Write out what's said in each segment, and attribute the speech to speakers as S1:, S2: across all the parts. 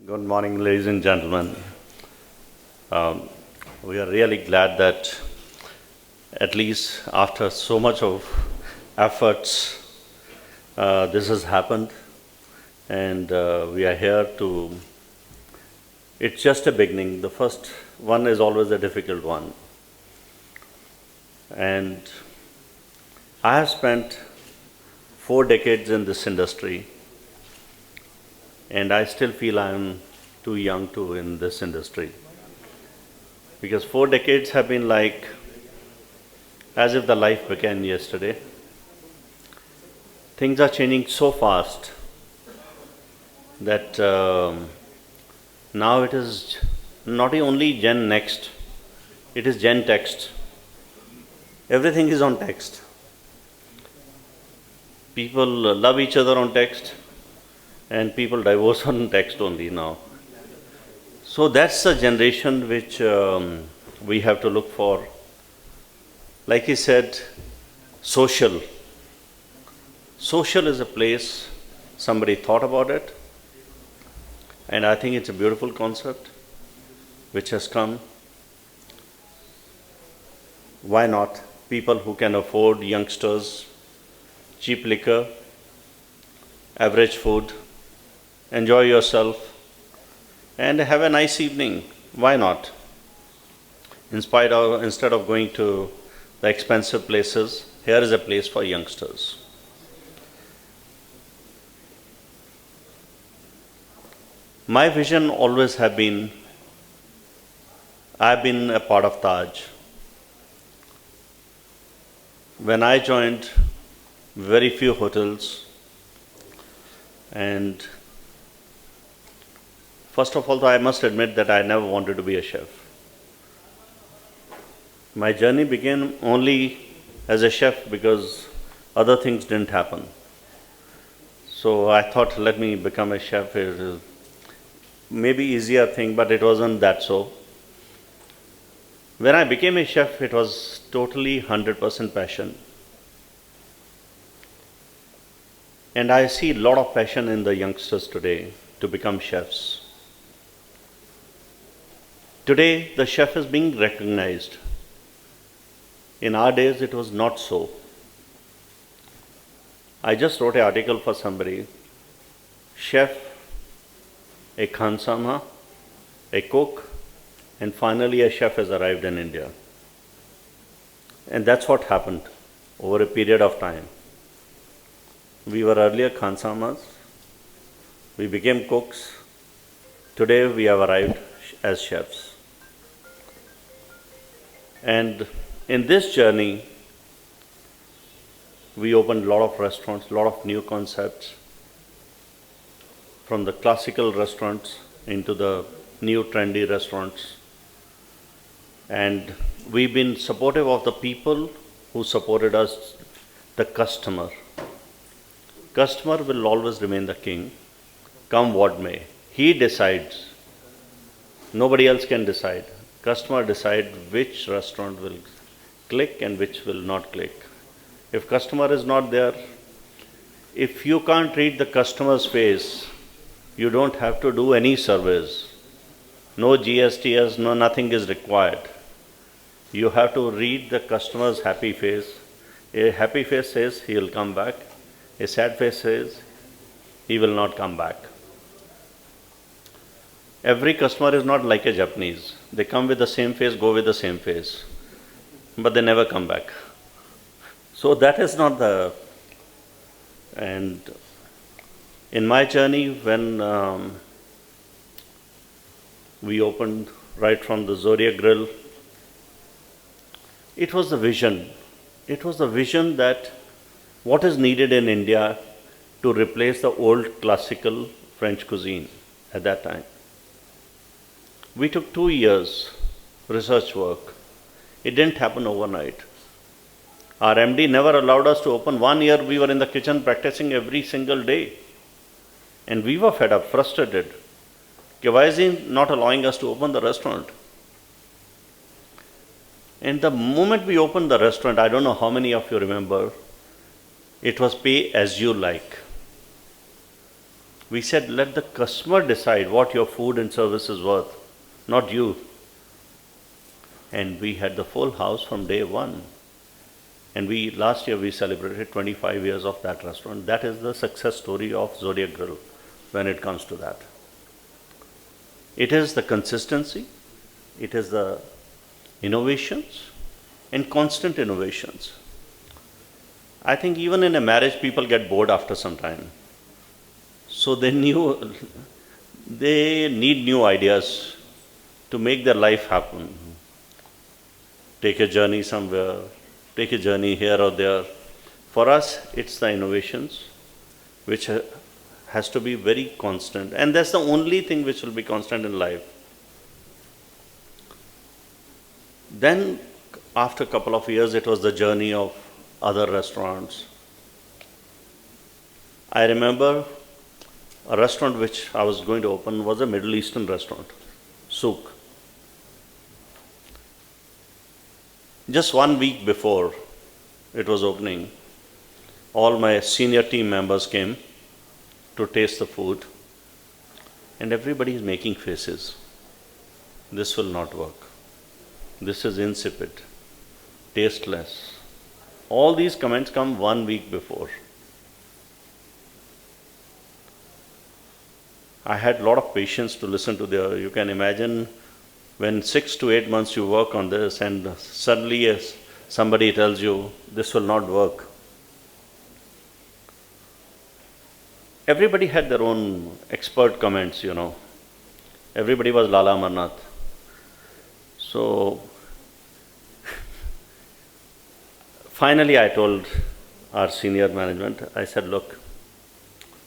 S1: Good morning, ladies and gentlemen. Um, we are really glad that at least after so much of efforts, this has happened, and we are here to. It's just a beginning. The first one is always a difficult one, and I have spent 4 decades in this industry. And I still feel I'm too young to in this industry. Because 4 decades have been like as if the life began yesterday. Things are changing so fast that now it is not only Gen Next, it is Gen Text. Everything is on text. People love each other on text. And people divorce on text only now. So that's the generation which we have to look for. Like he said, social. Social is a place, somebody thought about it, and I think it's a beautiful concept which has come. Why not? People who can afford, youngsters, cheap liquor, average food, enjoy yourself, and have a nice evening. Why not? Instead of going to the expensive places, here is a place for youngsters. My vision always have been, I've been a part of Taj. When I joined, very few hotels, and first of all, I must admit that I never wanted to be a chef. My journey began only as a chef because other things didn't happen. So I thought, let me become a chef. It is maybe easier thing, but it wasn't that so. When I became a chef, it was totally 100% passion. And I see a lot of passion in the youngsters today to become chefs. Today, the chef is being recognized. In our days, it was not so. I just wrote an article for somebody. Chef, a khansama, a cook, and finally a chef has arrived in India. And that's what happened over a period of time. We were earlier khansamas. We became cooks. Today, we have arrived as chefs. And in this journey, we opened a lot of restaurants, a lot of new concepts, from the classical restaurants into the new trendy restaurants. And we've been supportive of the people who supported us, the customer. Customer will always remain the king, come what may. He decides. Nobody else can decide. Customer decide which restaurant will click and which will not click. If customer is not there, if you can't read the customer's face, you don't have to do any service. No GSTS, no nothing is required. You have to read the customer's happy face. A happy face says he will come back. A sad face says he will not come back. Every customer is not like a Japanese. They come with the same face, go with the same face, but they never come back. So that is not the. And in my journey, when we opened right from the Zodiac Grill, it was the vision. It was the vision that what is needed in India to replace the old classical French cuisine at that time. We took 2 years research work. It didn't happen overnight. Our MD never allowed us to open. 1 year we were in the kitchen practicing every single day. And we were fed up, frustrated. Why is he not allowing us to open the restaurant? And the moment we opened the restaurant, I don't know how many of you remember, it was pay as you like. We said, let the customer decide what your food and service is worth, not you. And we had the full house from day one. And last year we celebrated 25 years of that restaurant. That is the success story of Zodiac Guru when it comes to that. It is the consistency, it is the innovations and constant innovations. I think even in a marriage, people get bored after some time. So they need new ideas to make their life happen. Take a journey somewhere, take a journey here or there. For us, it's the innovations which has to be very constant. And that's the only thing which will be constant in life. Then, after a couple of years, it was the journey of other restaurants. I remember a restaurant which I was going to open was a Middle Eastern restaurant, souk. Just 1 week before it was opening, all my senior team members came to taste the food, and everybody is making faces. This will not work. This is insipid, tasteless. All these comments come 1 week before. I had a lot of patience to listen to you can imagine when 6 to 8 months you work on this and suddenly somebody tells you this will not work. Everybody had their own expert comments, Everybody was Lala Amarnath. So, finally I told our senior management, I said, look,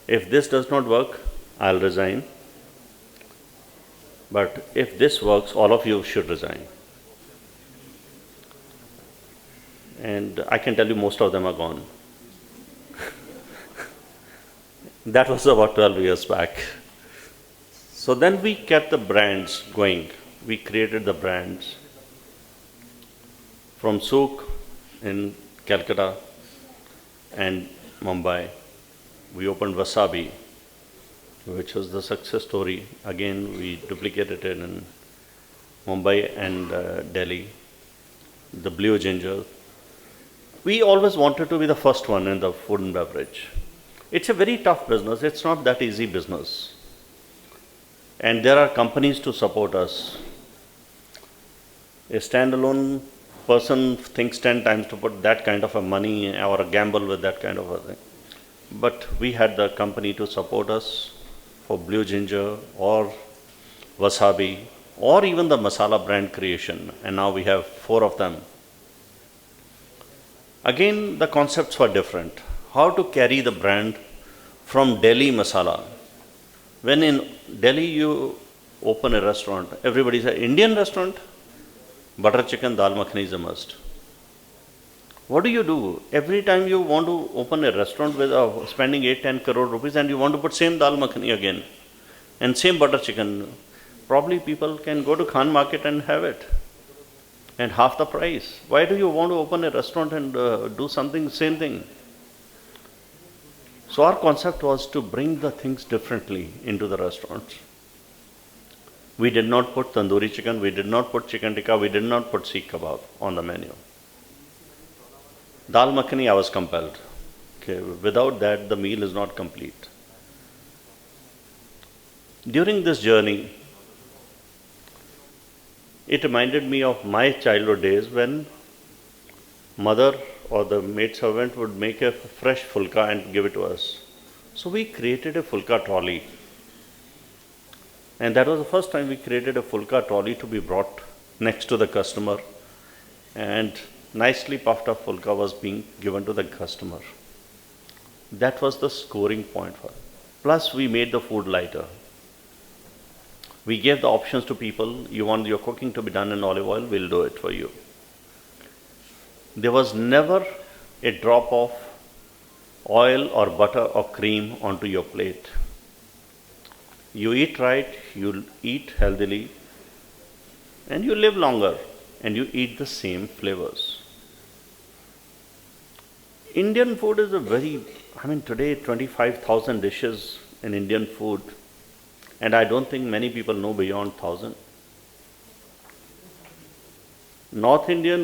S1: if this does not work, I'll resign. But if this works, all of you should resign. And I can tell you most of them are gone. That was about 12 years back. So then we kept the brands going. We created the brands. From souk in Calcutta and Mumbai, we opened Wasabi, which was the success story. Again, we duplicated it in Mumbai and Delhi. The blue ginger. We always wanted to be the first one in the food and beverage. It's a very tough business. It's not that easy business. And there are companies to support us. A standalone person thinks 10 times to put that kind of a money or a gamble with that kind of a thing. But we had the company to support us for blue ginger or wasabi or even the masala brand creation. And now we have 4 of them. Again, the concepts were different. How to carry the brand from Delhi masala. When in Delhi you open a restaurant, everybody says, Indian restaurant? Butter chicken, dal makhani is a must. What do? Every time you want to open a restaurant with spending 8-10 crore rupees and you want to put same dal makhani again and same butter chicken, probably people can go to Khan Market and have it and half the price. Why do you want to open a restaurant and do something, same thing? So our concept was to bring the things differently into the restaurants. We did not put tandoori chicken, we did not put chicken tikka, we did not put seekh kebab on the menu. Dal makhani I was compelled. Okay, without that the meal is not complete. During this journey, it reminded me of my childhood days when mother or the maid servant would make a fresh fulka and give it to us. So we created a fulka trolley. And that was the first time we created a fulka trolley to be brought next to the customer. And nicely puffed up fulka was being given to the customer. That was the scoring point for it. Plus we made the food lighter. We gave the options to people, you want your cooking to be done in olive oil, we'll do it for you. There was never a drop of oil or butter or cream onto your plate. You eat right, you eat healthily, and you live longer, and you eat the same flavors. Indian food is today 25,000 dishes in Indian food, and I don't think many people know beyond 1,000.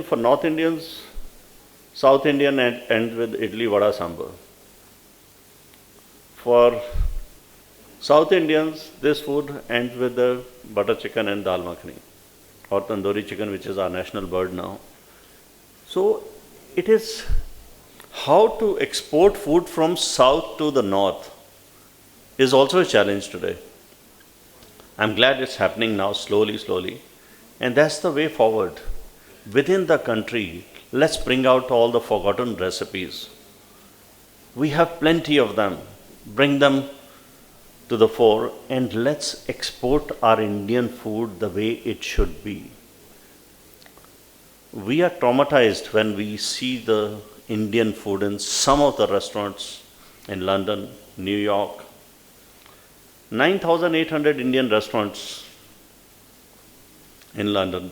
S1: For North Indians, South Indian ends with idli, vada, sambar. For South Indians, this food ends with the butter chicken and dal makhani, or tandoori chicken, which is our national bird now. So it is how to export food from south to the north is also a challenge today. I'm glad it's happening now, slowly, and that's the way forward. Within the country, let's bring out all the forgotten recipes. We have plenty of them. Bring them to the fore, and let's export our Indian food the way it should be. We are traumatized when we see the Indian food in some of the restaurants in London, New York. 9,800 Indian restaurants in London,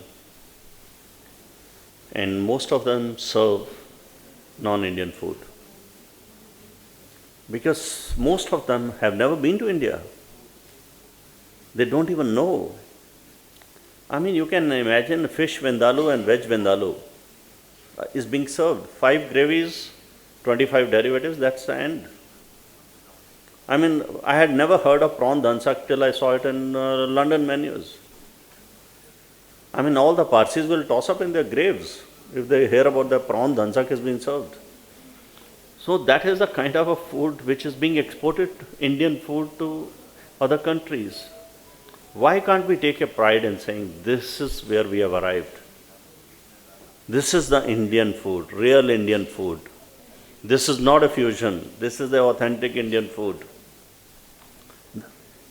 S1: and most of them serve non-Indian food. Because most of them have never been to India. They don't even know. I mean, you can imagine fish vindaloo and veg vindaloo is being served. 5 gravies, 25 derivatives, that's the end. I mean, I had never heard of prawn dansak till I saw it in London menus. I mean, all the Parsis will toss up in their graves if they hear about the prawn dansak is being served. So that is the kind of a food which is being exported, Indian food, to other countries. Why can't we take a pride in saying, this is where we have arrived? This is the Indian food, real Indian food. This is not a fusion. This is the authentic Indian food.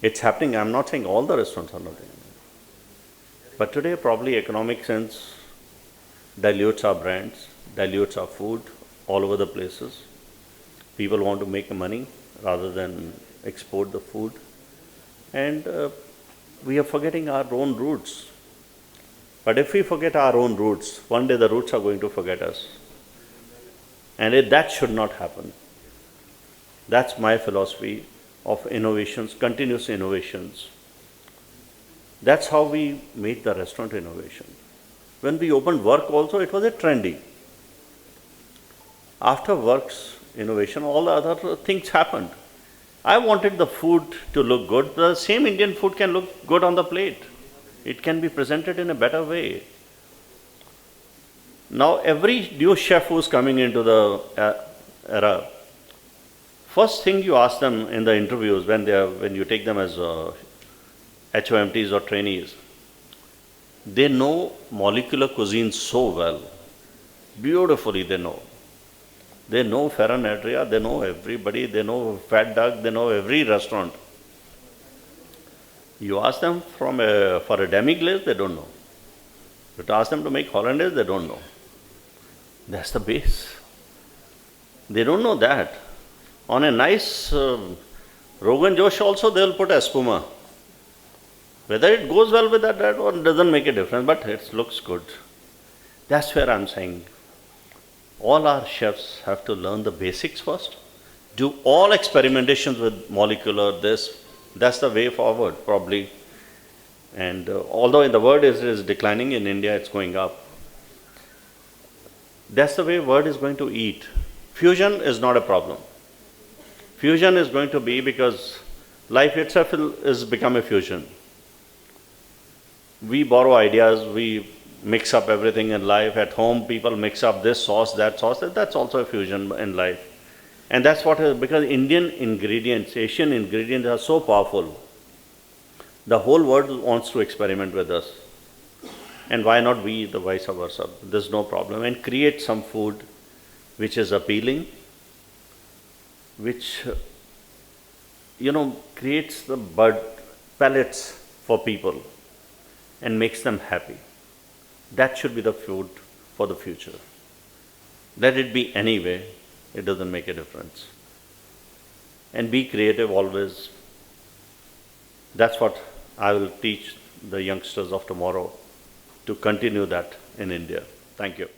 S1: It's happening. I'm not saying all the restaurants are not doing it. But today, probably economic sense dilutes our brands, dilutes our food all over the places. People want to make money rather than export the food. And we are forgetting our own roots. But if we forget our own roots, one day the roots are going to forget us. And that should not happen. That's my philosophy of innovations, continuous innovations. That's how we made the restaurant innovation. When we opened Work also, it was a trendy. After Work's innovation, all the other things happened. I wanted the food to look good. The same Indian food can look good on the plate. It can be presented in a better way. Now, every new chef who's coming into the era, first thing you ask them in the interviews when you take them as HOMTs or trainees, they know molecular cuisine so well. Beautifully they know. They know Ferran Adria, they know everybody, they know Fat Duck, they know every restaurant. You ask them for a demi-glaze, they don't know. You ask them to make hollandaise, they don't know. That's the base. They don't know that. On a nice Rogan Josh also, they'll put espuma. Whether it goes well with that or doesn't make a difference, but it looks good. That's where I'm saying all our chefs have to learn the basics first, do all experimentations with molecular, that's the way forward probably. And although in the world is declining, in India it's going up. That's the way world is going to eat. Fusion is not a problem. Fusion is going to be because life itself has become a fusion. We borrow ideas, we mix up everything in life. At home, people mix up this sauce, that's also a fusion in life. And that's what is, because Indian ingredients, Asian ingredients are so powerful. The whole world wants to experiment with us. And why not we, the vice versa? There's no problem. And create some food which is appealing, which, creates the palates for people and makes them happy. That should be the food for the future. Let it be any way, it doesn't make a difference. And be creative always. That's what I will teach the youngsters of tomorrow, to continue that in India. Thank you.